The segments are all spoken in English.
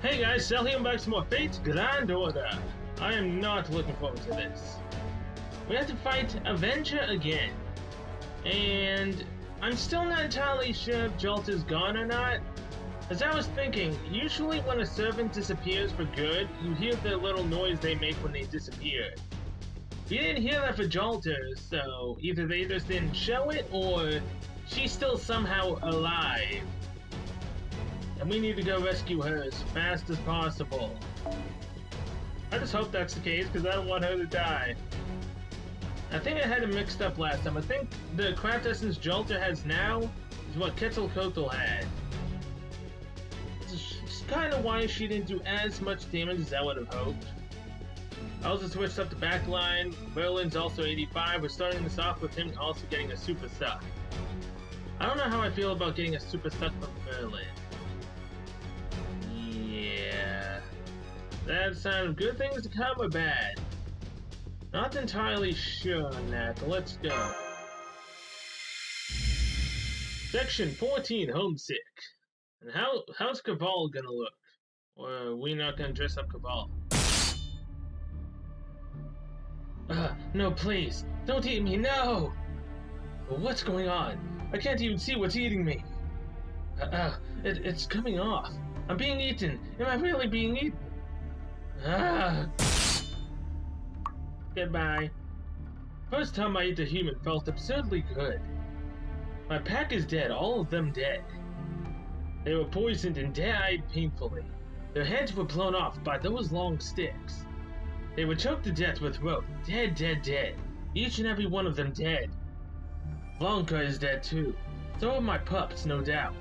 Hey guys, Sal here, back to more Fate's Grand Order. I am not looking forward to this. We have to fight Avenger again. And I'm still not entirely sure if Jolt is gone or not. As I was thinking, usually when a servant disappears for good, you hear the little noise they make when they disappear. We didn't hear that for Jolter, so either they just didn't show it, or she's still somehow alive. And we need to go rescue her as fast as possible. I just hope that's the case, because I don't want her to die. I think I had it mixed up last time. I think the craft essence Jolter has now is what Quetzalcoatl had. It's kind of why she didn't do as much damage as I would have hoped. I also switched up the back line. Merlin's also 85. We're starting this off with him also getting a super suck. I don't know how I feel about getting a super suck from Merlin. Yeah, that sign of good things to come or bad. Not entirely sure on that, but let's go. Section 14, Homesick. And how's Cabal gonna look? Or are we not gonna dress up Cabal? No, please, don't eat me, no! What's going on? I can't even see what's eating me. It's coming off. I'm being eaten. Am I really being eaten? Goodbye. First time I ate a human felt absurdly good. My pack is dead, all of them dead. They were poisoned and died painfully. Their heads were blown off by those long sticks. They were choked to death with rope. Dead, dead, dead. Each and every one of them dead. Blanca is dead too. So are my pups, no doubt.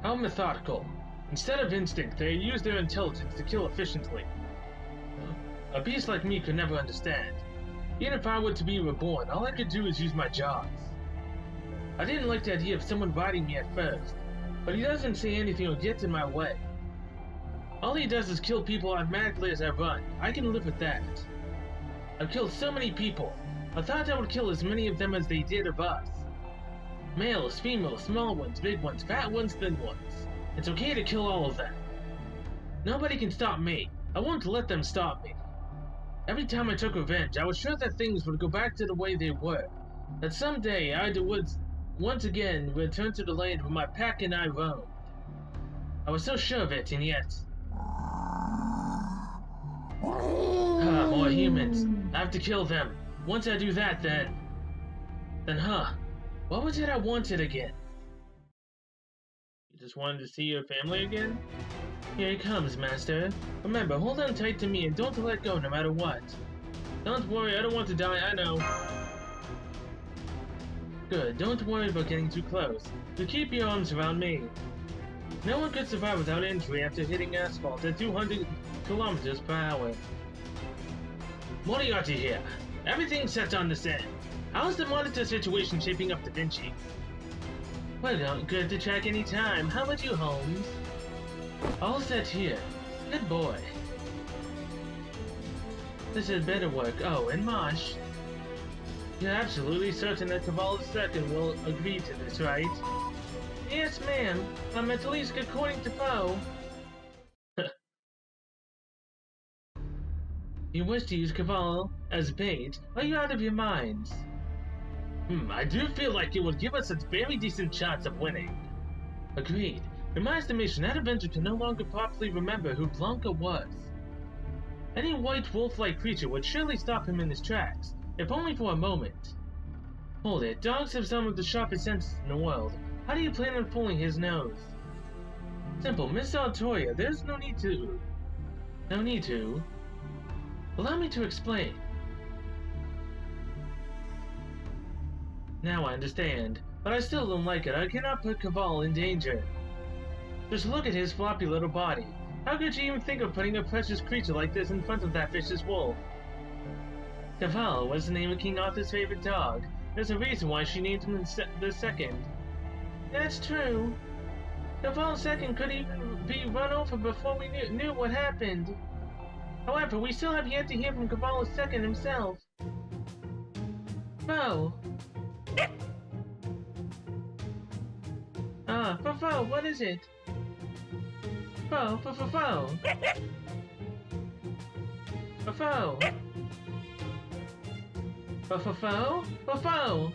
How methodical. Instead of instinct, they use their intelligence to kill efficiently. A beast like me could never understand. Even if I were to be reborn, all I could do is use my jaws. I didn't like the idea of someone riding me at first, but he doesn't say anything or gets in my way. All he does is kill people automatically as I run. I can live with that. I've killed so many people. I thought I would kill as many of them as they did of us. Males, females, small ones, big ones, fat ones, thin ones. It's okay to kill all of them. Nobody can stop me. I won't let them stop me. Every time I took revenge, I was sure that things would go back to the way they were. That someday I would once again return to the land where my pack and I roamed. I was so sure of it, and yet... more humans. I have to kill them. Once I do that, then, what was it I wanted again? You just wanted to see your family again? Here he comes, Master. Remember, hold on tight to me and don't let go no matter what. Don't worry, I don't want to die, I know. Good, don't worry about getting too close. You keep your arms around me. No one could survive without injury after hitting asphalt at 200 kilometers per hour. Moriarty here. Everything's set on this end. How's the monitor situation shaping up, Da Vinci? Well, good to check any time. How about you, Holmes? All set here. Good boy. This had better work. Oh, and Mosh. You're absolutely certain that Cabal II will agree to this, right? Yes, ma'am. At least according to Poe. You wish to use Cabal as bait? Are you out of your minds? I do feel like it would give us a very decent chance of winning. Agreed. In my estimation, that Avenger can no longer properly remember who Blanca was. Any white wolf-like creature would surely stop him in his tracks, if only for a moment. Hold it, dogs have some of the sharpest senses in the world. How do you plan on pulling his nose? Simple, Miss Artoria, there's no need to... No need to... Allow me to explain. Now I understand, but I still don't like it. I cannot put Cabal in danger. Just look at his floppy little body. How could you even think of putting a precious creature like this in front of that vicious wolf? Cabal was the name of King Arthur's favorite dog. There's a reason why she named him the second. That's true. Cabal II could even be run over before we knew what happened. However, we still have yet to hear from Cabal II himself. Bo. Fo, what is it? Fo, fo, fo, fo. Fo, fo. Fo, fo, fo, fo, fo.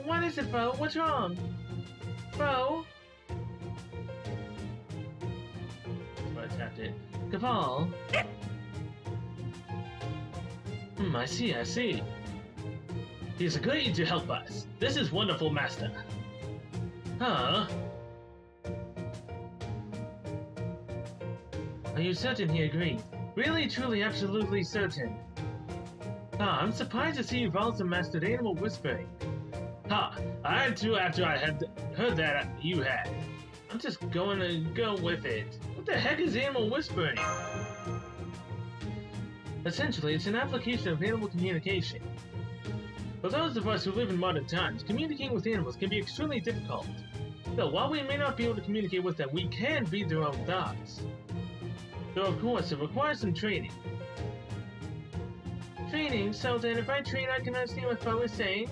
What is it, Fo? What's wrong? Fo? So I tapped it. Caval. I see, I see. He's agreed to help us. This is wonderful, Master. Huh? Are you certain he agreed? Really, truly, absolutely certain. I'm surprised to see you've also mastered animal whispering. I had to after I had heard that you had. I'm just going to go with it. What the heck is animal whispering? Essentially, it's an application of animal communication. For those of us who live in modern times, communicating with animals can be extremely difficult. Though, while we may not be able to communicate with them, we can read their own thoughts. Though, of course, it requires some training. Training? So then, if I train, I can understand what Fo is saying?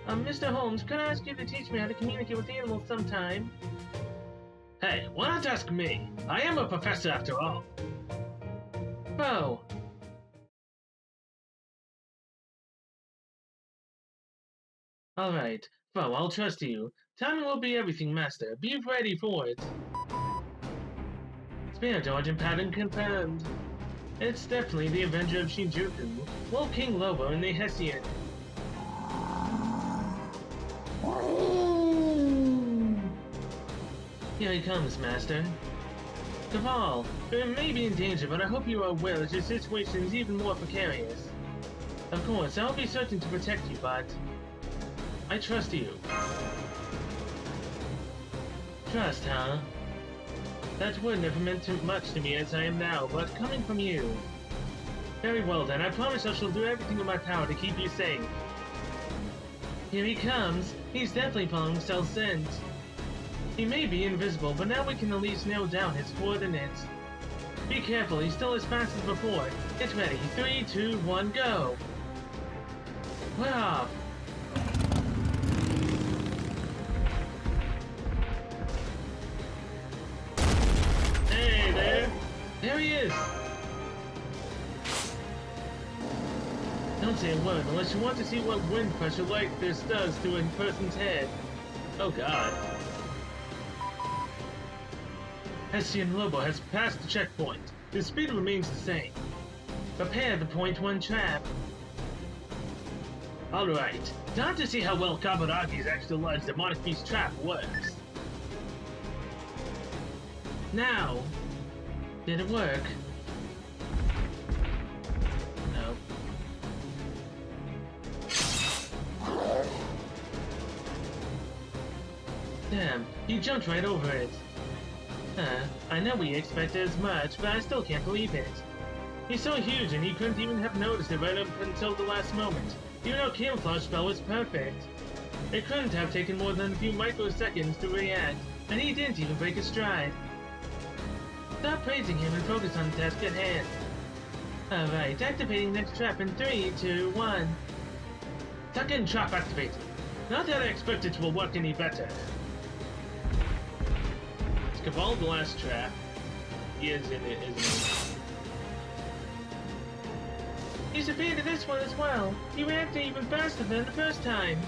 Mr. Holmes, could I ask you to teach me how to communicate with animals sometime? Hey, why not ask me? I am a professor after all. Fo. Alright, Fo, I'll trust you. Timing will be everything, Master. Be ready for it. Spare dodge and pattern confirmed. It's definitely the Avenger of Shinjuku, Wolf King Lobo and the Hessian. Here he comes, Master. Caval, you may be in danger, but I hope you are aware that your situation is even more precarious. Of course, I'll be certain to protect you, but I trust you. Trust, huh? That word never meant too much to me as I am now, but coming from you. Very well then, I promise I shall do everything in my power to keep you safe. Here he comes. He's definitely following Cell's scent. He may be invisible, but now we can at least nail down his coordinates. Be careful, he's still as fast as before. Get ready. 3, 2, 1, go! We're off! Hey there! There he is! Don't say a word unless you want to see what wind pressure like this does to a person's head. Oh god. Hessian Lobo has passed the checkpoint. His speed remains the same. Prepare the point one trap. Alright, time to see how well Kabaragi's extra large demonic beast trap works. Now, did it work? No. Damn, he jumped right over it. I know we expected as much, but I still can't believe it. He's so huge and he couldn't even have noticed it right up until the last moment. Even our camouflage spell was perfect. It couldn't have taken more than a few microseconds to react, and he didn't even break a stride. Stop praising him and focus on the task at hand. Alright, activating next trap in 3, 2, 1. Second trap activated. Not that I expect it will work any better. Caval the last trap. He is in it, isn't he? He's evaded this one as well. He reacted even faster than the first time.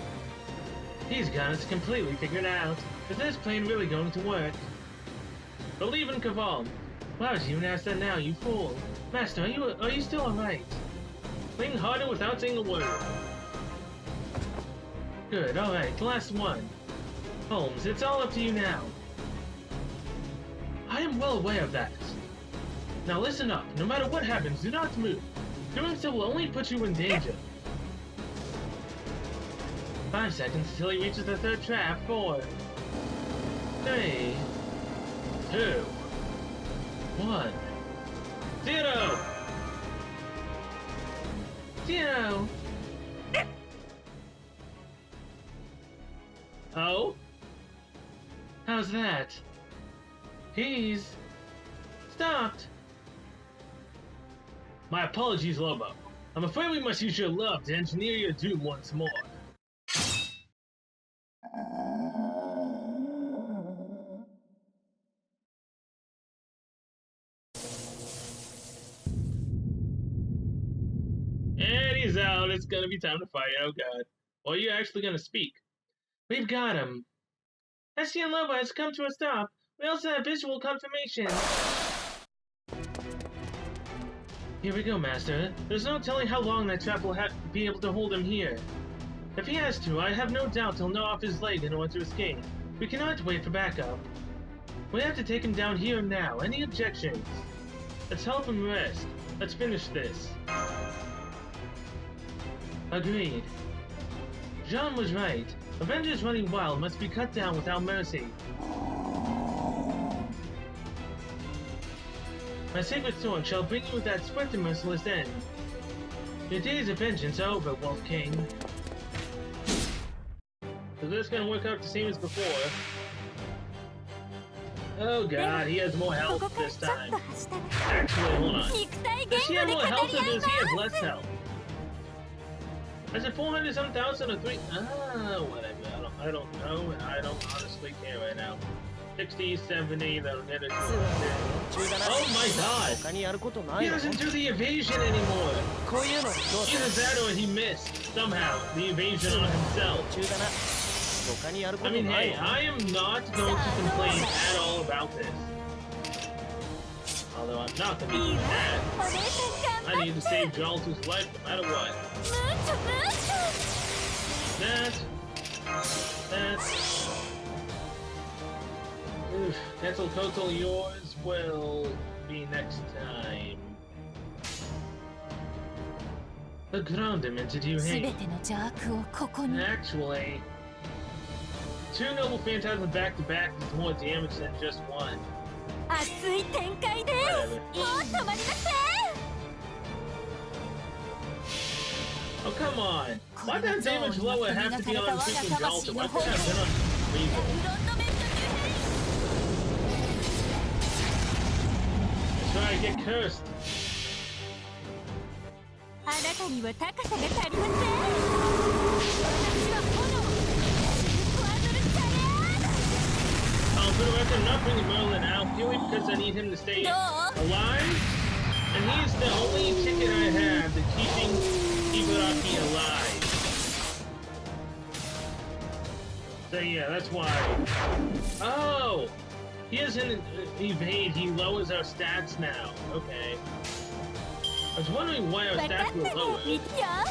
He's got us completely figured out. Is this plan really going to work? Believe in Caval. Why would you even ask that now, you fool? Master, are you still alright? Lean harder without saying a word. Good, alright, last one. Holmes, it's all up to you now. I am well aware of that. Now listen up. No matter what happens, do not move. Doing so will only put you in danger. 5 seconds until he reaches the third trap. 4, 3, 2, 1, 0. 0. Oh? How's that? He's stopped. My apologies, Lobo. I'm afraid we must use your love to engineer your doom once more. figures out it's gonna be time to fight. Oh god. Or are you actually gonna speak? We've got him. Hessian Lobo has come to a stop. We also have visual confirmation. Here we go, Master. There's no telling how long that trap will be able to hold him here. If he has to, I have no doubt he'll gnaw off his leg in order to escape. We cannot wait for backup. We have to take him down here and now. Any objections? Let's help him rest. Let's finish this. Agreed. Jean was right. Avengers running wild must be cut down without mercy. My sacred sword shall bring you that swift and merciless end. Your days of vengeance are over, Wolf King. So this is gonna work out the same as before. Oh god, he has more health this time. Actually, hold on. Does he have more health or does he have less health? Is it 400 some thousand or 3? Whatever. I don't know. I don't honestly care right now. 60, 70, that'll get it to 100. Oh my god! He doesn't do the evasion anymore! Either that or he missed, somehow, the evasion on himself. I mean, hey, I am not going to complain at all about this. Although I'm not going to be mad. I need to save Jaltu's life no matter what. That. Oof, Cancel Total, yours will be next time. The ground dimension you hate. Actually, 2 Noble Phantasms back to back is more damage than just one. Whatever. Oh come on! Why does damage lower have to be on freaking Jalta? Why can't it have been on Weasel? Try to get cursed. For the record, I'm not bringing Merlin out purely because I need him to stay alive, and he's the only ticket I have to keeping Ibaraki alive. So yeah, that's why. Oh! He doesn't evade, he lowers our stats now. Okay. I was wondering why our stats were lower. But yeah.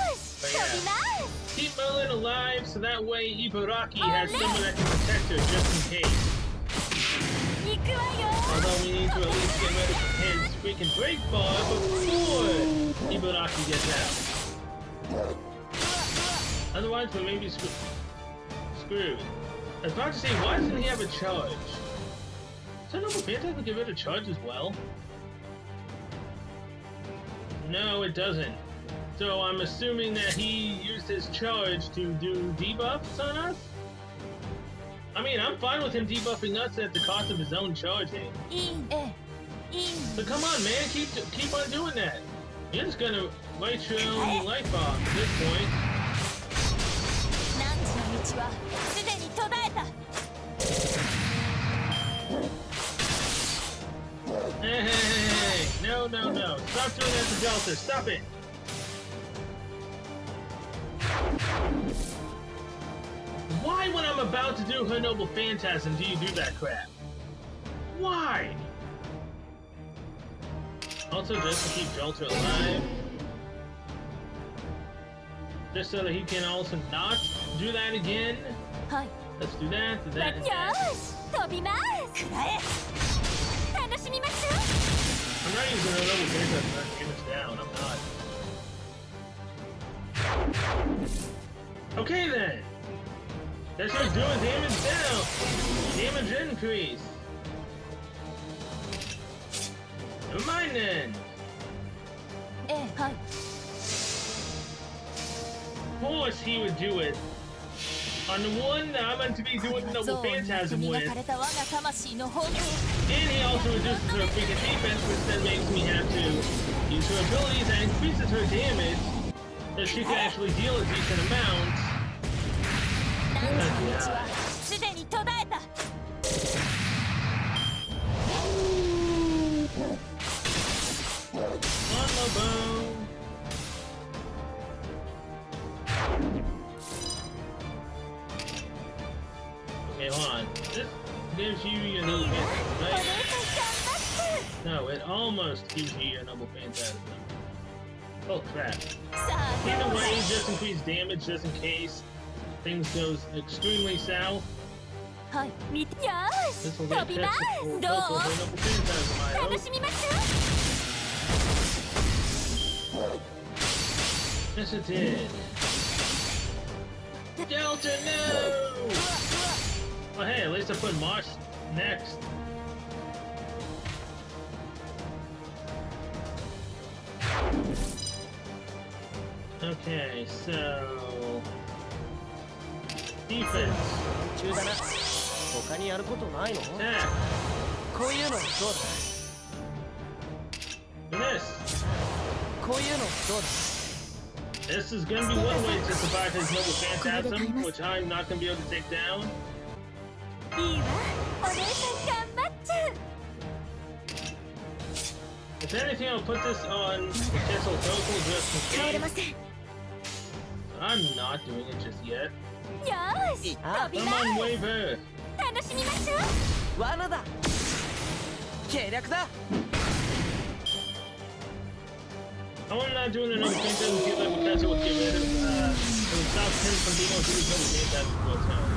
Keep Merlin alive so that way Ibaraki has someone that can protect her just in case. Although we need to at least get rid of his freaking break bar before Ibaraki gets out. Otherwise we may be screwed. I was about to say, why doesn't he have a charge? Does Noble Phantasm get rid of charge as well? No, it doesn't. So I'm assuming that he used his charge to do debuffs on us? I mean, I'm fine with him debuffing us at the cost of his own charging. So come on, man, keep on doing that. You're just gonna write your own life off at this point. Hey, no. Stop doing that to Delta, stop it. Why, when I'm about to do her Noble Phantasm, do you do that crap? Why? Also, just to keep Jolter alive. Just so that he can also not do that again. Let's do that, and that. I'm not using her Noble Phantasm to knock damage down, I'm not. Okay then! That's just doing damage down! Damage increase! Never mind then! Of course he would do it on the one that I'm meant to be doing Noble Phantasm with. And he also reduces her freaking defense, which then makes me have to use her abilities that increases her damage, so she can actually deal a decent amount. On the bone. your noble phantasm, right? No, it almost gives you your noble phantasm. Oh crap. Either way, just increase damage just in case things goes extremely south. This will get tested for noble phantasm, I hope. Yes, it did. Delta, no! Well, hey, at least I put Marsh next. Okay, so... defense. Attack. This is gonna be one way to survive his noble phantasm, which I'm not gonna be able to take down. If anything, I'll put this on the Castle Total just in case. I'm not doing it just yet. Come on, Waver! I'm not doing another phantasm feel like because it would get rid of it would stop him from being able to do his noble phantasm for a time.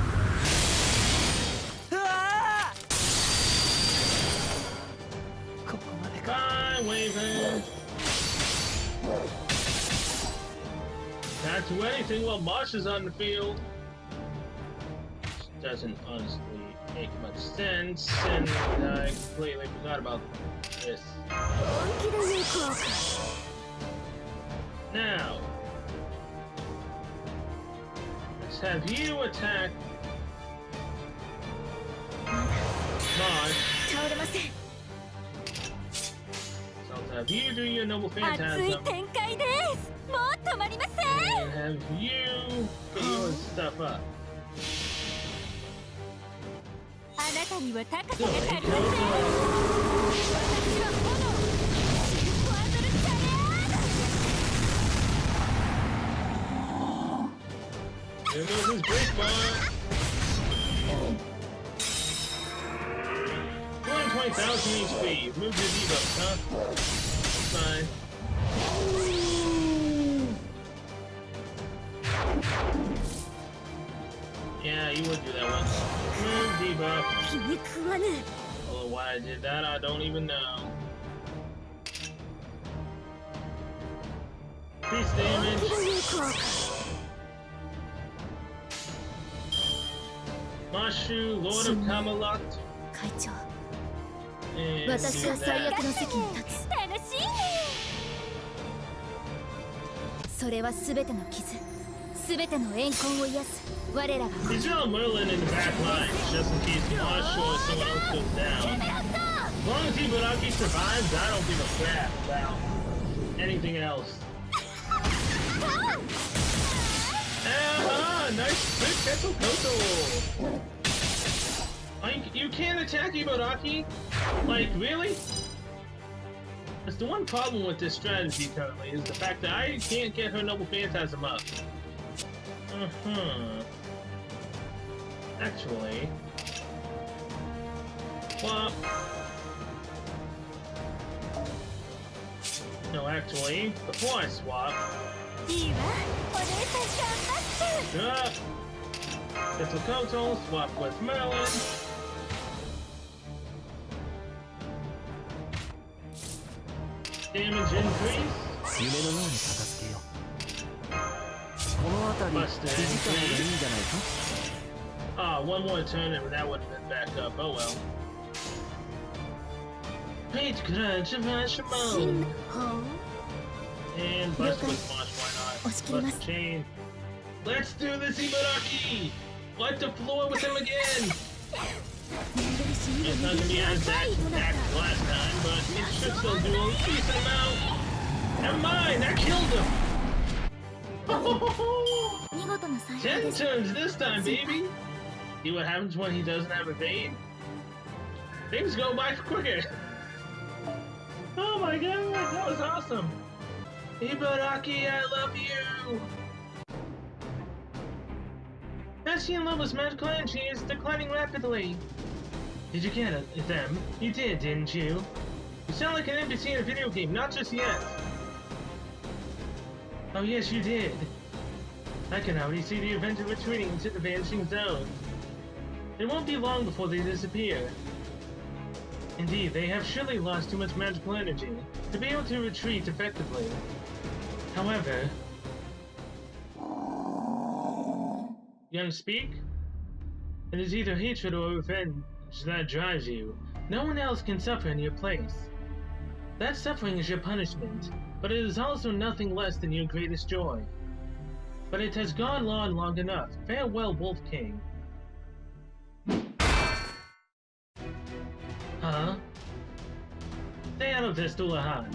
Bye, Waver! Not do anything while Marsh is on the field. Which doesn't honestly make much sense, and I completely forgot about this. Now, let's have you attack Marsh. So I'll have you do your noble phantasm. And have you get your stuff up. There goes his break bar. 220,000 HP. Move your debuff, huh? That's fine. Yeah, you would do that one. Move debuff. Oh, why I did that, I don't even know. Increase damage. Mashu, Lord of Camelot. And do that. それはすべての傷、すべての怨恨を癒す我らが。 He's got Merlin in the back line, just in case Mashu or someone else goes down. As long as Ibaraki survives, I don't give a crap about anything else. Nice quick Kettle Koto! You can't attack Ibaraki? Like, really? That's the one problem with this strategy currently, is the fact that I can't get her Noble Phantasm up. Actually... Well... No, actually, before I swap... Little Koto, swap with Merlin. Damage increase. Ah, one more turn and that would have been back up. Oh well. Page Grudge of Ashimo. And bust with Mosh, why not? Bust chain. Let's do this, Ibaraki! Wipe the floor with him again! It's not gonna be as bad as last time, but it should still do a decent amount. Never mind, that killed him! 10 turns this time, baby! See what happens when he doesn't have evade? Things go by quicker! Oh my god, that was awesome! Ibaraki, I love you! Bastion level's magical energy is declining rapidly. Did you get them? You did, didn't you? You sound like an NPC in a video game, not just yet. Oh yes, you did. I can already see the Avenger retreating into the vanishing zone. It won't be long before they disappear. Indeed, they have surely lost too much magical energy to be able to retreat effectively. However... Young speak? It is either hatred or revenge that drives you. No one else can suffer in your place. That suffering is your punishment, but it is also nothing less than your greatest joy. But it has gone on long enough. Farewell, Wolf King. Huh? Stay out of this, Dullahan.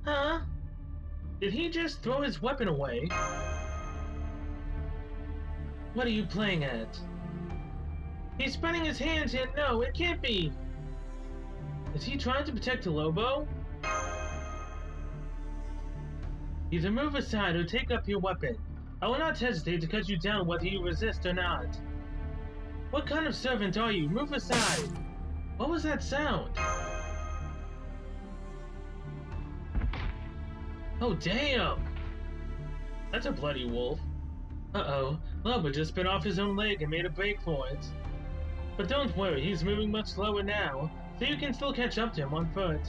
Huh? Did he just throw his weapon away? What are you playing at? He's spreading his hands and no, it can't be! Is he trying to protect a Lobo? Either move aside or take up your weapon. I will not hesitate to cut you down whether you resist or not. What kind of servant are you? Move aside! What was that sound? Oh damn! That's a bloody wolf. Uh-oh, Lobo just bit off his own leg and made a break for it. But don't worry, he's moving much slower now, so you can still catch up to him on foot.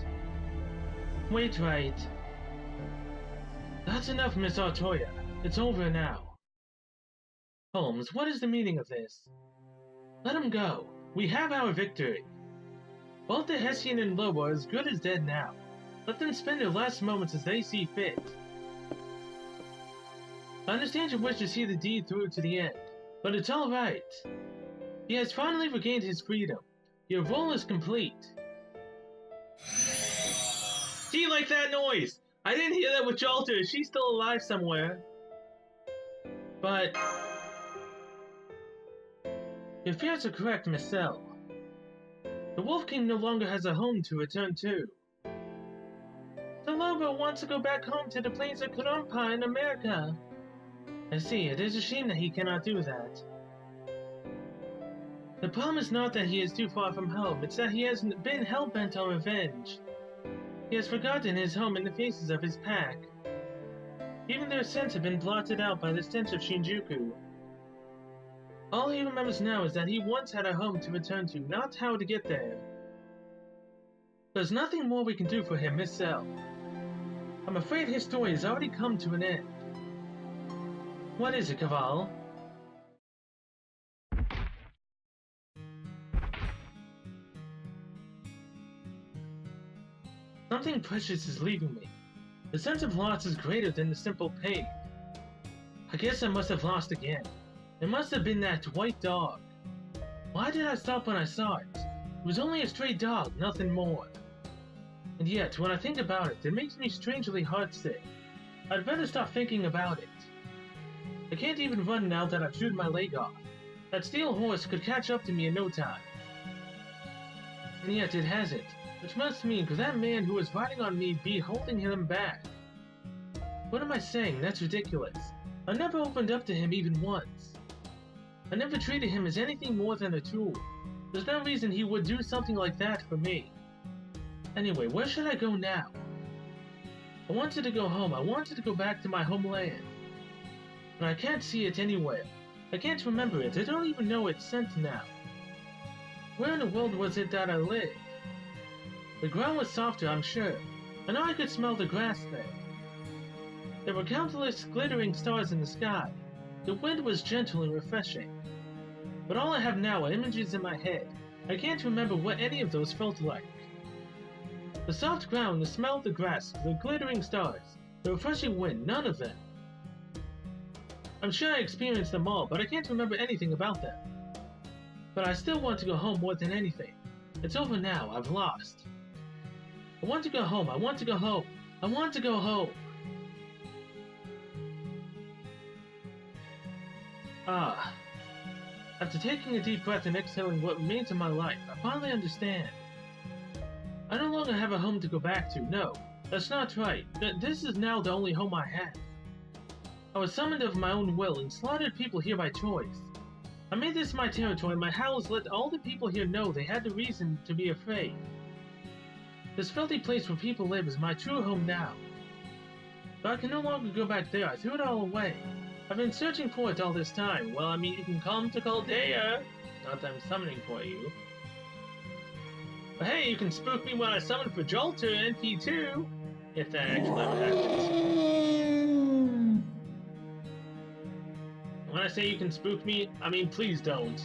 Wait right. That's enough, Miss Artoya. It's over now. Holmes, what is the meaning of this? Let him go. We have our victory. Both the Hessian and Lobo are as good as dead now. Let them spend their last moments as they see fit. I understand your wish to see the deed through to the end, but it's all right. He has finally regained his freedom. Your role is complete. Do you like that noise? I didn't hear that with Jalter. She's still alive somewhere. But... your fears are correct, Miss Cell. The Wolf King no longer has a home to return to. The Lobo wants to go back home to the plains of Kurumpa in America. I see, it is a shame that he cannot do that. The problem is not that he is too far from home, it's that he has been hell-bent on revenge. He has forgotten his home in the faces of his pack. Even their scents have been blotted out by the stench of Shinjuku. All he remembers now is that he once had a home to return to, not how to get there. There's nothing more we can do for him, Miss Cell. I'm afraid his story has already come to an end. What is it, Cavall? Something precious is leaving me. The sense of loss is greater than the simple pain. I guess I must have lost again. It must have been that white dog. Why did I stop when I saw it? It was only a stray dog, nothing more. And yet, when I think about it, it makes me strangely heartsick. I'd better stop thinking about it. I can't even run now that I've chewed my leg off. That steel horse could catch up to me in no time. And yet it hasn't, which must mean could that man who was riding on me be holding him back? What am I saying? That's ridiculous. I never opened up to him even once. I never treated him as anything more than a tool. There's no reason he would do something like that for me. Anyway, where should I go now? I wanted to go home. I wanted to go back to my homeland. But I can't see it anywhere. I can't remember it. I don't even know its scent now. Where in the world was it that I lived? The ground was softer, I'm sure. I know I could smell the grass there. There were countless glittering stars in the sky. The wind was gentle and refreshing. But all I have now are images in my head. I can't remember what any of those felt like. The soft ground, the smell of the grass, the glittering stars, the refreshing wind, none of them. I'm sure I experienced them all, but I can't remember anything about them. But I still want to go home more than anything. It's over now, I've lost. I want to go home, I want to go home, I want to go home. Ah. After taking a deep breath and exhaling what remains of my life, I finally understand. I no longer have a home to go back to, no. That's not right. This is now the only home I have. I was summoned of my own will and slaughtered people here by choice. I made this my territory, and my howls let all the people here know they had the reason to be afraid. This filthy place where people live is my true home now. But I can no longer go back there. I threw it all away. I've been searching for it all this time. Well, I mean, you can come to Chaldea. Not that I'm summoning for you. But hey, you can spook me when I summon for Jolter NP2. If that actually ever happens. When I say you can spook me, I mean please don't.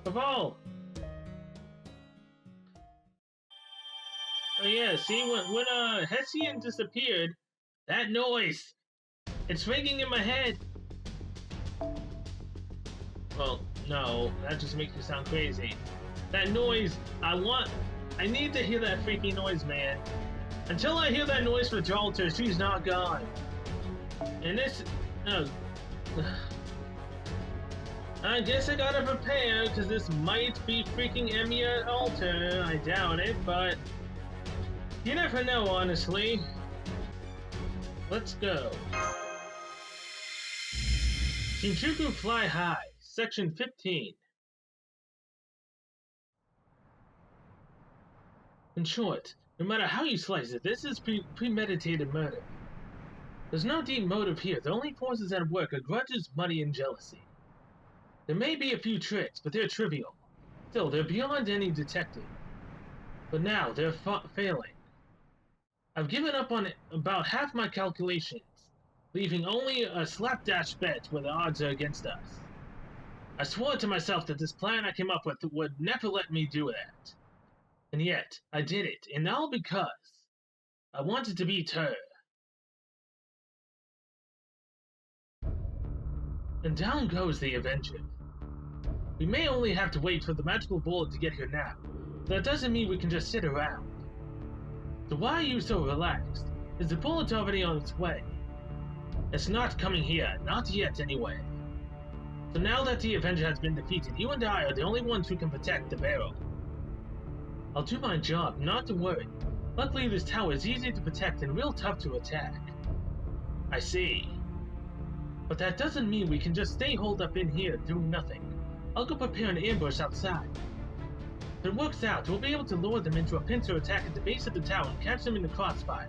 Caval! Oh yeah, see, when Hessian disappeared, that noise! It's ringing in my head! Well, no, that just makes me sound crazy. That noise, I need to hear that freaking noise, man. Until I hear that noise for Jolter, she's not gone. And this, I guess I gotta prepare, because this might be freaking Emiya Alter. I doubt it, but you never know, honestly. Let's go. Shinjuku Fly High, Section 15. In short, no matter how you slice it, this is premeditated murder. There's no deep motive here. The only forces at work are grudges, money, and jealousy. There may be a few tricks, but they're trivial. Still, they're beyond any detecting. But now, they're failing. I've given up on about half my calculations, leaving only a slapdash bet where the odds are against us. I swore to myself that this plan I came up with would never let me do that. And yet, I did it, and all because I wanted to beat her. And down goes the Avenger. We may only have to wait for the magical bullet to get here now, but that doesn't mean we can just sit around. So why are you so relaxed? Is the bullet already on its way? It's not coming here, not yet anyway. So now that the Avenger has been defeated, you and I are the only ones who can protect the barrel. I'll do my job, not to worry. Luckily this tower is easy to protect and real tough to attack. I see. But that doesn't mean we can just stay holed up in here doing nothing. I'll go prepare an ambush outside. If it works out, we'll be able to lure them into a pincer attack at the base of the tower and catch them in the crossfire.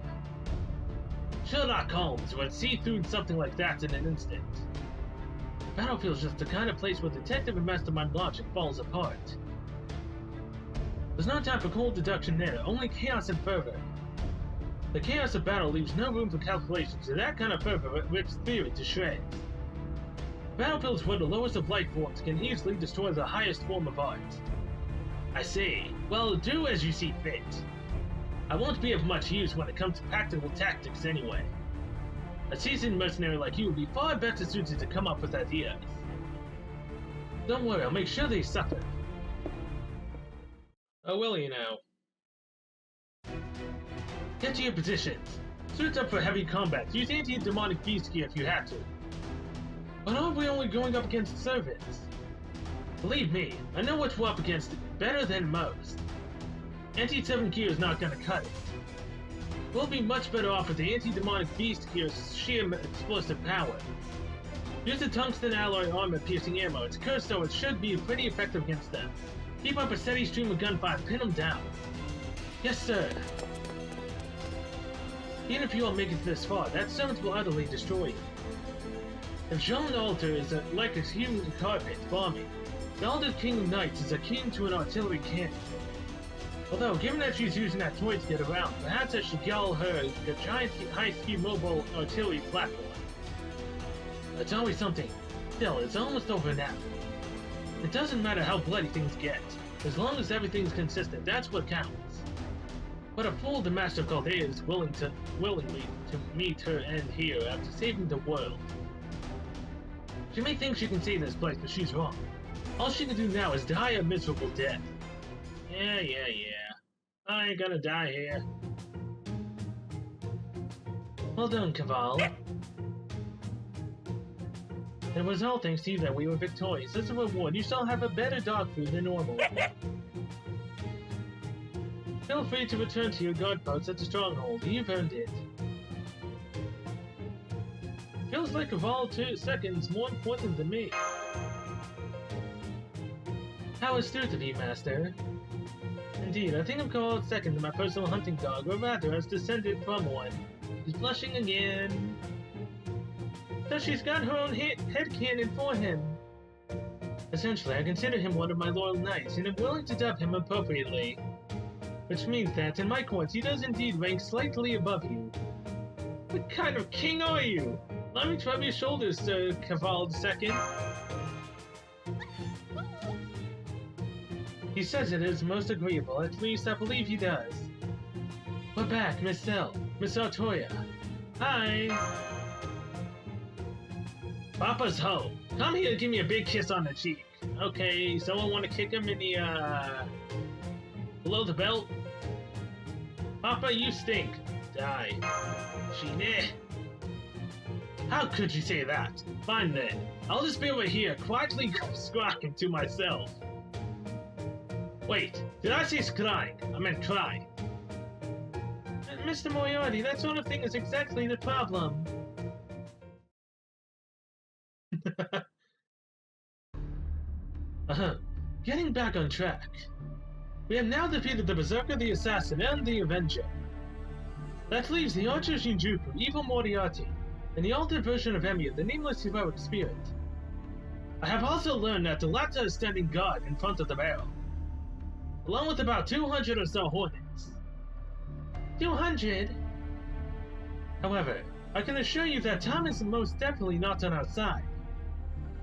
Sherlock Holmes would see through something like that in an instant. The battlefield's just the kind of place where detective and mastermind logic falls apart. There's no time for cold deduction there, only chaos and fervor. The chaos of battle leaves no room for calculations, so that kind of fervor rips theory to shreds. Battlefield's where the lowest of life forms can easily destroy the highest form of art. I see. Well, do as you see fit. I won't be of much use when it comes to practical tactics anyway. A seasoned mercenary like you would be far better suited to come up with ideas. Don't worry, I'll make sure they suffer. Oh, will you now? Get to your positions. Suit up for heavy combat. Use anti-demonic beast gear if you have to. But aren't we only going up against servants? Believe me, I know what we're up against better than most. Anti-7 gear is not gonna cut it. We'll be much better off with the anti-demonic beast gear's sheer explosive power. Use the tungsten alloy armor-piercing ammo. It's cursed, so it should be pretty effective against them. Keep up a steady stream of gunfire and pin them down. Yes, sir. Even if you all make it this far, that servant will utterly destroy you. If Jean Alter is like a human carpet bombing, the Alder King of Knights is akin to an artillery cannon. Although, given that she's using that toy to get around, perhaps I should yell her a giant high-speed mobile artillery platform. It's always something. Still, it's almost over now. It doesn't matter how bloody things get. As long as everything's consistent, that's what counts. What a fool the Master of Chaldea is willingly to meet her end here after saving the world. She may think she can save this place, but she's wrong. All she can do now is die a miserable death. Yeah. I ain't gonna die here. Well done, Caval. It was all thanks to you that we were victorious. As a reward, you shall have a better dog food than normal. Feel free to return to your guard post at the stronghold. You've earned it. Feels like a vol 2 seconds more important than me. How astute of you, Master. Indeed, I think I'm called second to my personal hunting dog, or rather, as descended from one. She's blushing again. So she's got her own headcanon for him. Essentially, I consider him one of my loyal knights, and am willing to dub him appropriately. Which means that, in my courts, he does indeed rank slightly above you. What kind of king are you? Let me rub your shoulders, Sir Cavald II. He says it is most agreeable, at least I believe he does. We're back, Miss Cell, Miss Artoya. Hi! Papa's home. Come here and give me a big kiss on the cheek. Okay, someone want to kick him in the, below the belt? Papa, you stink. Die. Shine. How could you say that? Fine then. I'll just be over here, quietly squawking to myself. Wait, did I say scrying? I meant cry. Mr. Moriarty, that sort of thing is exactly the problem. Getting back on track. We have now defeated the Berserker, the Assassin, and the Avenger. That leaves the Archer Shinjuku, Evil Moriarty, and the altered version of Emiya, the Nameless Heroic Spirit. I have also learned that the latter is standing guard in front of the barrel, along with about 200 or so Hornets. 200? However, I can assure you that time is most definitely not on our side.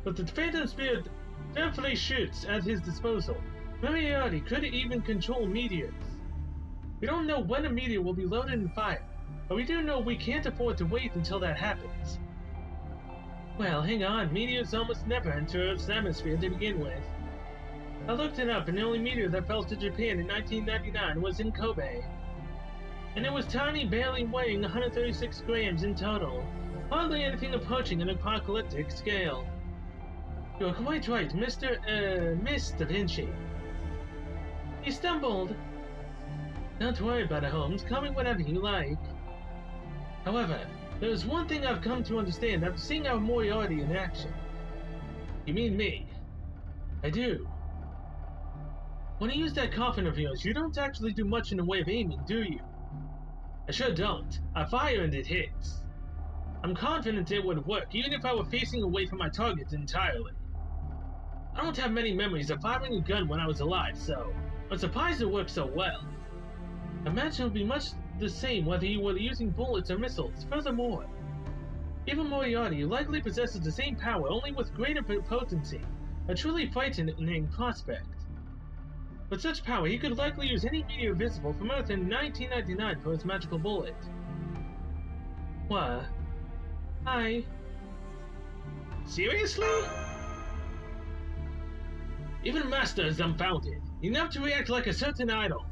But the Phantom Spirit carefully shoots at his disposal. Moriarty could even control meteors. We don't know when a meteor will be loaded and fired, but we do know we can't afford to wait until that happens. Well, hang on, meteors almost never enter Earth's atmosphere to begin with. I looked it up, and the only meteor that fell to Japan in 1999 was in Kobe. And it was tiny, barely weighing 136 grams in total, hardly anything approaching an apocalyptic scale. You're quite right, Miss Da Vinci. He stumbled. Don't worry about it, Holmes. Call me whatever you like. However, there is one thing I've come to understand after seeing our Moriarty in action. You mean me? I do. When you use that coffin of yours, you don't actually do much in the way of aiming, do you? I sure don't. I fire and it hits. I'm confident it would work, even if I were facing away from my target entirely. I don't have many memories of firing a gun when I was alive, so I'm surprised it works so well. I imagine it would be much the same whether you were using bullets or missiles. Furthermore, even Moriarty likely possesses the same power, only with greater potency, a truly frightening prospect. With such power, he could likely use any meteor visible from Earth in 1999 for his magical bullet. What? Hi. Seriously? Even Master is dumbfounded, enough to react like a certain idol.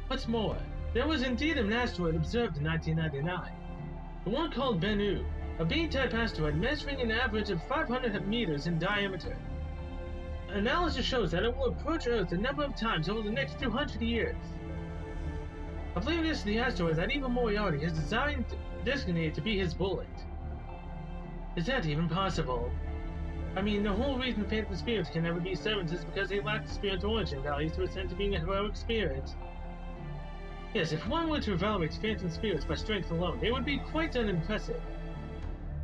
What's more, there was indeed an asteroid observed in 1999. The one called Bennu, a bean-type asteroid measuring an average of 500 meters in diameter. Analysis shows that it will approach Earth a number of times over the next 200 years. I believe this is the asteroid that even Moriarty has designated to be his bullet. Is that even possible? I mean, the whole reason Phantom Spirits can never be servants is because they lack the spirit's origin values to ascend to being a heroic spirit. Yes, if one were to evaluate Phantom Spirits by strength alone, they would be quite unimpressive.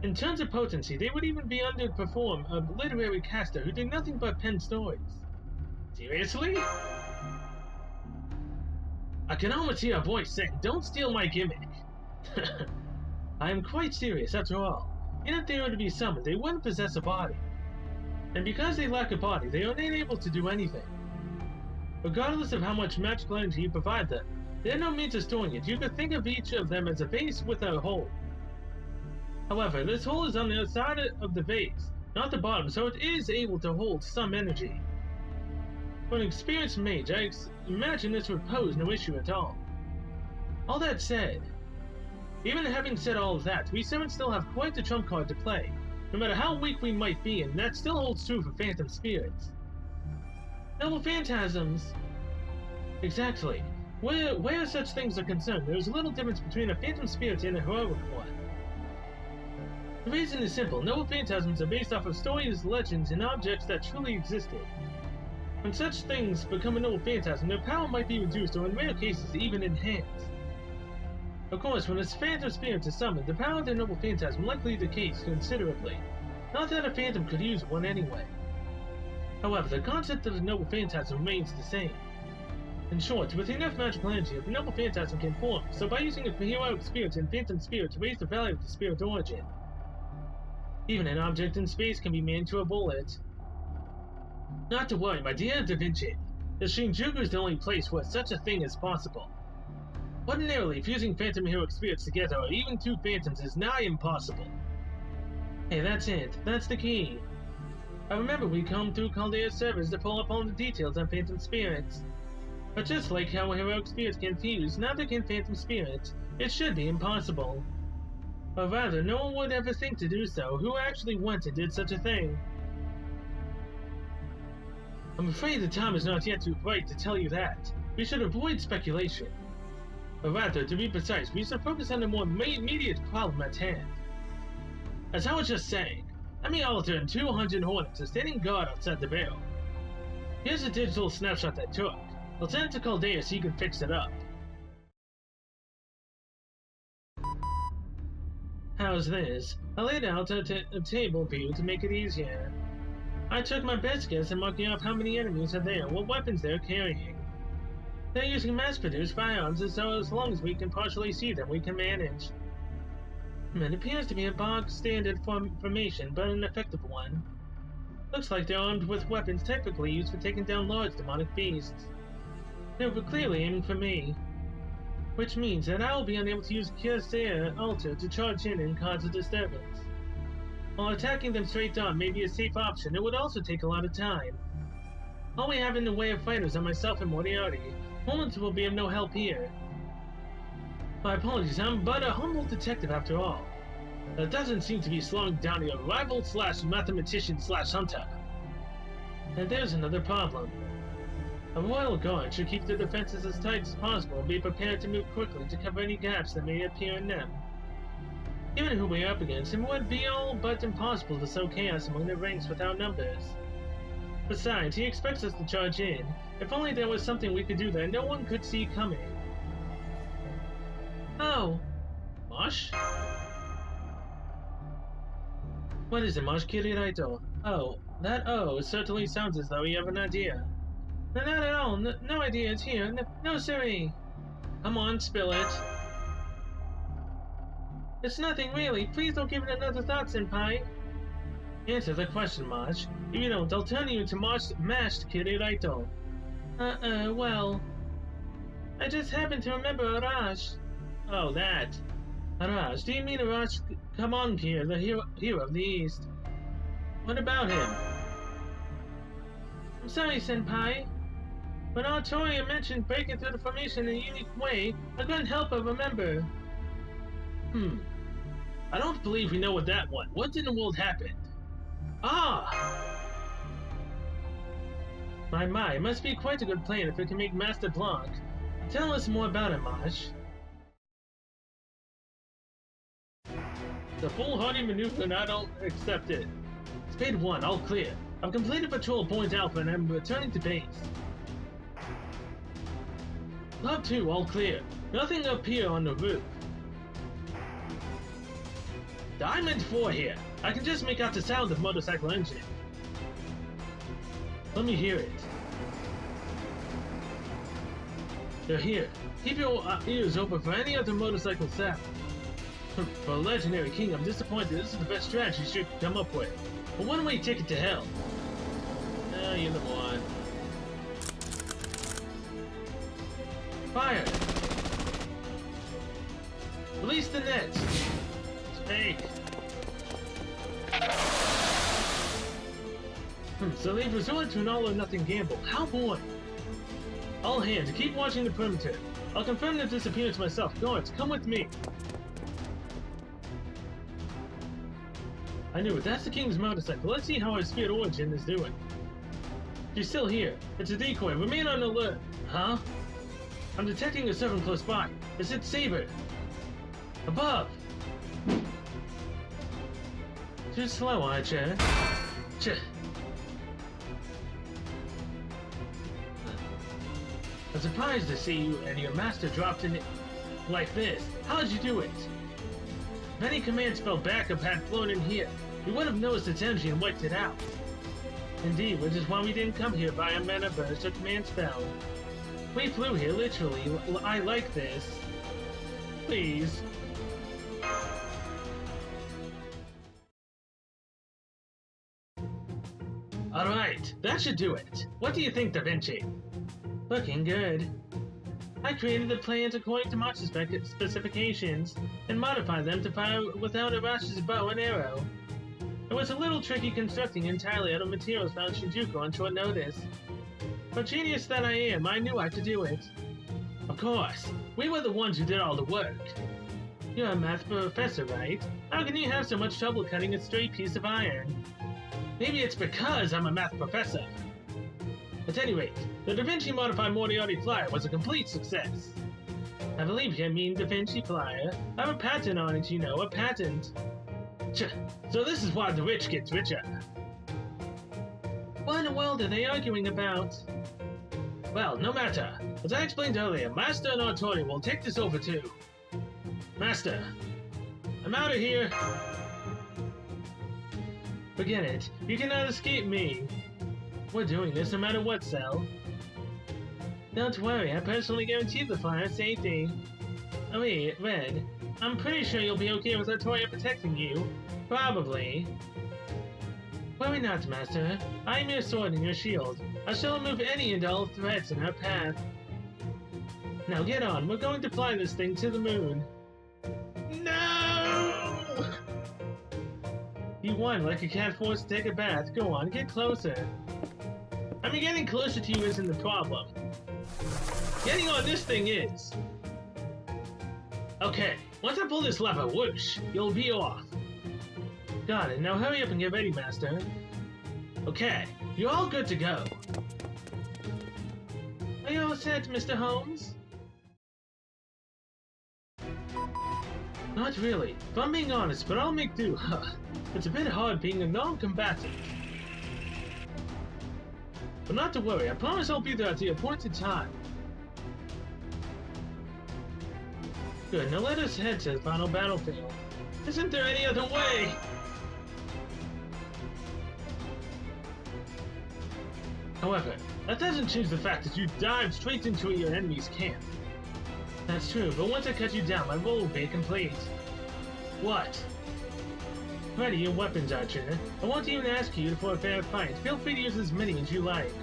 In terms of potency, they would even be underperform a literary caster who did nothing but pen stories. Seriously? I can almost hear a voice saying, "Don't steal my gimmick." I am quite serious, after all. Even if they were to be summoned, they wouldn't possess a body. And because they lack a body, they are unable to do anything. Regardless of how much magical energy you provide them, they have no means of storing it. You could think of each of them as a vase with a hole. However, this hole is on the outside of the vase, not the bottom, so it is able to hold some energy. For an experienced mage, I imagine this would pose no issue at all. All that said, even having said all of that, we servants still have quite the trump card to play, no matter how weak we might be, and that still holds true for Phantom Spirits. Noble Phantasms! Exactly. Where such things are concerned, there is little difference between a phantom spirit and a heroic one. The reason is simple. Noble phantasms are based off of stories, legends, and objects that truly existed. When such things become a noble phantasm, their power might be reduced or in rare cases even enhanced. Of course, when a phantom spirit is summoned, the power of the noble phantasm likely decays considerably. Not that a phantom could use one anyway. However, the concept of the noble phantasm remains the same. In short, with enough magical energy, the noble phantasm can form, so by using a heroic spirit and phantom spirit to raise the value of the spirit origin. Even an object in space can be made into a bullet. Not to worry, my dear Da Vinci. The Shinjuku is the only place where such a thing is possible. Ordinarily, fusing phantom and heroic spirits together, or even two phantoms, is nigh impossible. Hey, that's it. That's the key. I remember we come through Caldea's servers to pull up all the details on phantom spirits. But just like how heroic spirits can fuse, neither can phantom spirits. It should be impossible. Or rather, no one would ever think to do so. Who actually went and did such a thing? I'm afraid the time is not yet too bright to tell you that. We should avoid speculation. Or rather, to be precise, we should focus on the more immediate problem at hand. As I was just saying, Emmy Alter and 200 Hornets are standing guard outside the barrel. Here's a digital snapshot I took. I'll send it to Caldea so you can fix it up. How's this? I laid out a table view to make it easier. I took my best guess at marking off how many enemies are there, what weapons they're carrying. They're using mass-produced firearms, and so as long as we can partially see them, we can manage. It appears to be a bog-standard formation, but an effective one. Looks like they're armed with weapons typically used for taking down large demonic beasts. They were clearly aiming for me, which means that I will be unable to use Caldea Alter to charge in and cause a disturbance. While attacking them straight on may be a safe option, it would also take a lot of time. All we have in the way of fighters are myself and Moriarty. Hornets will be of no help here. My apologies, I'm but a humble detective after all. That doesn't seem to be slowing down your rival/mathematician/hunter. And there's another problem. A royal guard should keep their defenses as tight as possible and be prepared to move quickly to cover any gaps that may appear in them. Given who we're up against, it would be all but impossible to sow chaos among their ranks without numbers. Besides, he expects us to charge in. If only there was something we could do that no one could see coming. Oh. Mosh? What is it, Mosh Kiriraito? Oh, that oh certainly sounds as though you have an idea. No, not at all. No idea is here. No, siree. Come on, spill it. It's nothing, really. Please don't give it another thought, Senpai. Answer the question, Mosh. If you don't, I'll turn you into mashed Kiriraito. Well... I just happened to remember Arash. Oh, that. Arash, do you mean Arash Kamankir, the hero of the East? What about him? I'm sorry, Senpai. When Artoria mentioned breaking through the formation in a unique way, I couldn't help but remember. I don't believe we know what that was. What in the world happened? Ah! My, it must be quite a good plan if it can make Master Blanc. Tell us more about it, Mosh. The foolhardy maneuver, and I don't accept it. Spade 1, all clear. I've completed patrol point Alpha and I'm returning to base. Log 2, all clear. Nothing up here on the roof. Diamond 4 here. I can just make out the sound of motorcycle engine. Let me hear it. They're here. Keep your ears open for any other motorcycle sound. For a legendary king, I'm disappointed. This is the best strategy you could come up with. A one-way ticket to hell. You're the one. Fire! Release the nets! It's fake. So they've resorted to an all-or-nothing gamble. How boring! All hands, keep watching the perimeter. I'll confirm the disappearance myself. Guards, come with me. I knew it. That's the king's motorcycle. Let's see how our spirit origin is doing. She's still here. It's a decoy. Remain on alert. Huh? I'm detecting a servant close by. Is it Saber? Above! Too slow, aren't you? I'm surprised to see you and your master dropped in it like this. How'd you do it? If any command spell backup had flown in here, we would have noticed its energy and wiped it out. Indeed, which is why we didn't come here by a mana burst or command spell. We flew here, literally. I like this. Please. Alright, that should do it. What do you think, Da Vinci? Looking good. I created the plans according to March's specifications and modified them to fire without Arash's bow and arrow. It was a little tricky constructing entirely out of materials found in Shinjuku on short notice. But genius that I am, I knew I could do it. Of course, we were the ones who did all the work. You're a math professor, right? How can you have so much trouble cutting a straight piece of iron? Maybe it's because I'm a math professor. At any rate, the Da Vinci Modified Moriarty Flyer was a complete success. I believe you mean Da Vinci Flyer. I have a patent on it, you know, a patent. So this is why the rich gets richer. What in the world are they arguing about? Well, no matter. As I explained earlier, Master and Artori will take this over too. Master, I'm out of here. Forget it. You cannot escape me. We're doing this no matter what, Cell. Don't worry, I personally guarantee the flyer's safety. Oh wait, Red. I'm pretty sure you'll be okay with Artoria protecting you. Probably. Worry not, Master. I am your sword and your shield. I shall remove any and all threats in our path. Now get on, we're going to fly this thing to the moon. No! You won like a cat forced to take a bath. Go on, get closer. I mean, getting closer to you isn't the problem. Getting on this thing is. Okay, once I pull this lever, whoosh, you'll be off. Got it, now hurry up and get ready, Master. Okay, you're all good to go. Are you all set, Mr. Holmes? Not really, if I'm being honest, but I'll make do. It's a bit hard being a non-combatant. But not to worry, I promise I'll be there at the appointed time. Good, now let us head to the final battlefield. Isn't there any other way? However, that doesn't change the fact that you dived straight into your enemy's camp. That's true, but once I cut you down, my role will be complete. What? Ready your weapons, Archer. I won't even ask you for a fair fight. Feel free to use as many as you like.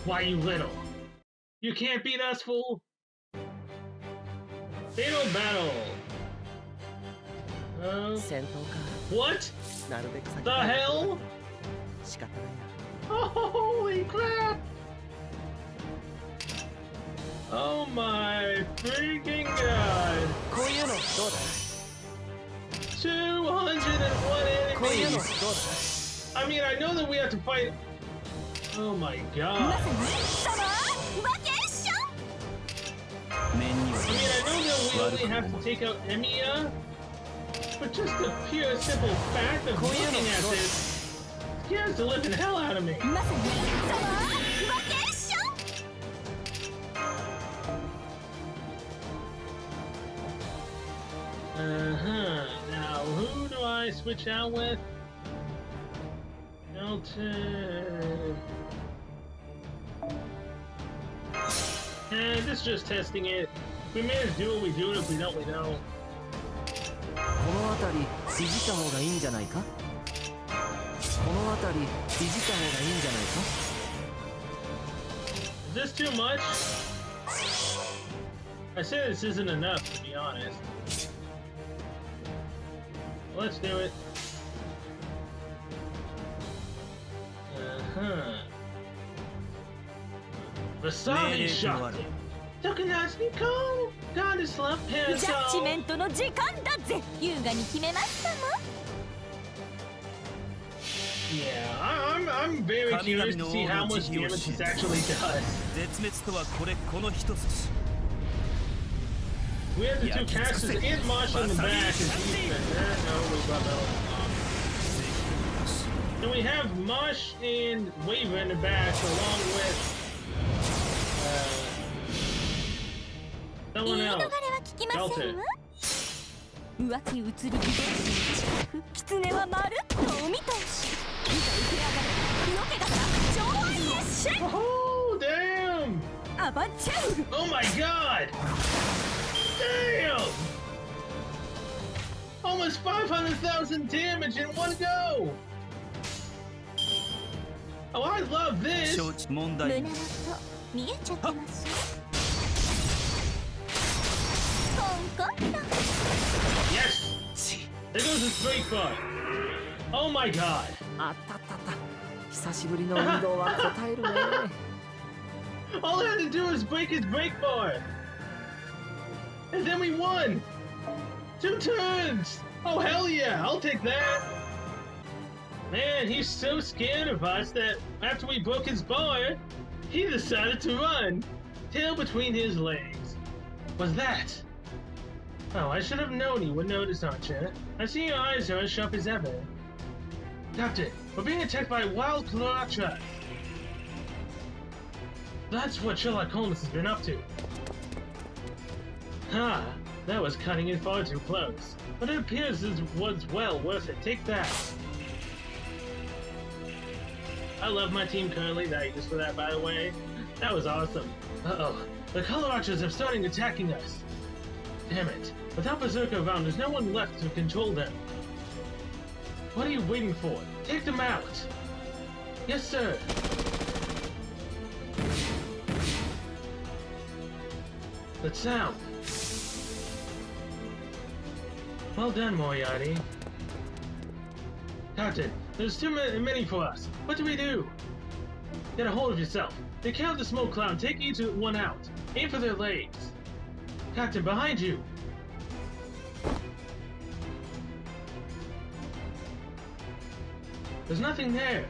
Why, you little? You can't beat us, fool! Fatal battle! What? The hell? Holy crap! Oh my freaking god! 201 enemies! I mean, I know that we have to fight... Oh my god. I mean, I know that we only have to take out Emiya, but just the pure, simple fact of looking at this scares the living hell out of me. Now, who do I switch out with? Elton. And this is just testing it. If we manage to do it, we do it. If we don't, we don't. Is this too much? I say this isn't enough, to be honest. Let's do it. Wasabi shot. Tokuna's Nicole. Goddess love parasol. ジャッジメントの時間だぜ。優雅に決めましたの。Yeah, I'm very curious to see how much damage this actually does. 絶滅とはこれこの一筋。We have the two casters and Marshall in the back as defender. No, we got Metal. And we have Marsh and Waver in the back along with someone else. Delta. 浮気映り気で狐はまるっとお見通しいざ受け上がれのけがさ超愛エッシュ Oh damn! アバンチャウル Oh my god! Damn! Almost 500,000 damage in one go! Oh, I love this! 胸元見えちゃってますコンコンと Yes! There goes his brake bar! Oh my god! あったったった久しぶりの運動は答えるね All I had to do was break his brake bar! And then we won! 2 turns! Oh hell yeah! I'll take that! Man, he's so scared of us that after we broke his bar, he decided to run! Tail between his legs. What's that? Oh, I should have known you would notice, Archer. I see your eyes are as sharp as ever. Captain, we're being attacked by wild Cloratras. That's what Sherlock Holmes has been up to. Ha! That was cutting it far too close. But it appears this was well worth it. Take that. I love my team currently that I used for that, by the way. That was awesome. Uh-oh. The Coloratras are starting attacking us. Damn it. Without Berserker around, there's no one left to control them. What are you waiting for? Take them out! Yes, sir! That sound! Well done, Moriarty. Captain, there's too many for us. What do we do? Get a hold of yourself. They count the smoke cloud. Take each one out. Aim for their legs. Captain, behind you! There's nothing there!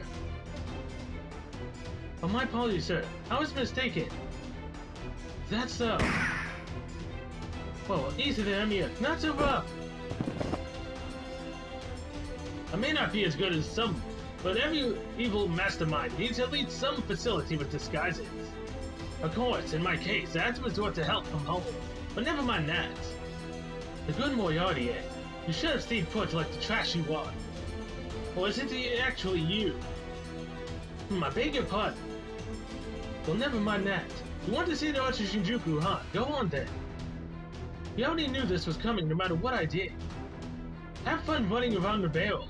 Oh, my apologies, sir. I was mistaken. That's so. Whoa, easy there, Amir. Not so rough! I may not be as good as some, but every evil mastermind needs at least some facility with disguises. Of course, in my case, I had to resort to help from home. But never mind that. The good Moriarty, eh? You should have stayed put like the trash you are. Or is it actually you? I beg your pardon. Well, never mind that. You want to see the Archer Shinjuku, huh? Go on then. You already knew this was coming no matter what I did. Have fun running around the barrel.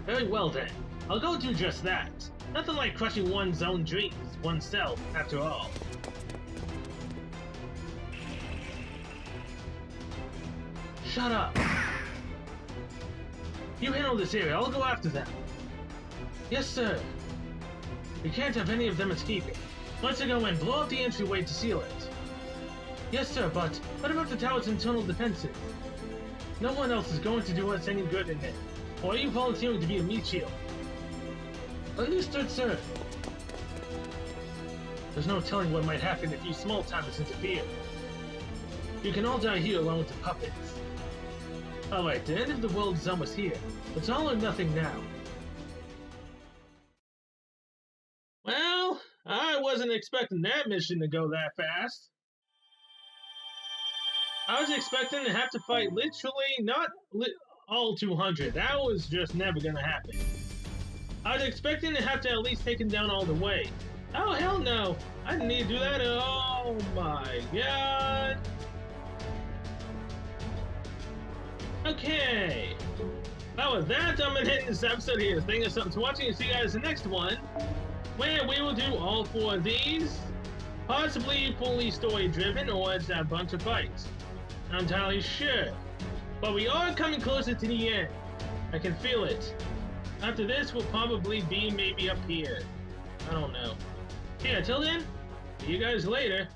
Very well then. I'll go do just that. Nothing like crushing one's own dreams, oneself, after all. Shut up! You handle this area, I'll go after them. Yes, sir. We can't have any of them escaping. Once I go in, blow up the entryway to seal it. Yes, sir, but what about the tower's internal defenses? No one else is going to do us any good in there. Or are you volunteering to be a meat shield? Understood, sir. There's no telling what might happen if you small-timers interfere. You can all die here along with the puppets. Alright, the end of the world is almost here. It's all or nothing now. Well, I wasn't expecting that mission to go that fast. I was expecting to have to fight literally not all 200. That was just never gonna happen. I was expecting to have to at least take him down all the way. Oh, hell no. I didn't need to do that. Oh my god. Okay. Well, with that, I'm gonna end this episode here. Thank you so much for watching, and see you guys in the next one, where we will do all 4 of these. Possibly fully story-driven, or it's a bunch of fights. Not entirely sure. But we are coming closer to the end. I can feel it. After this, we'll probably be maybe up here. I don't know. Yeah, till then, see you guys later.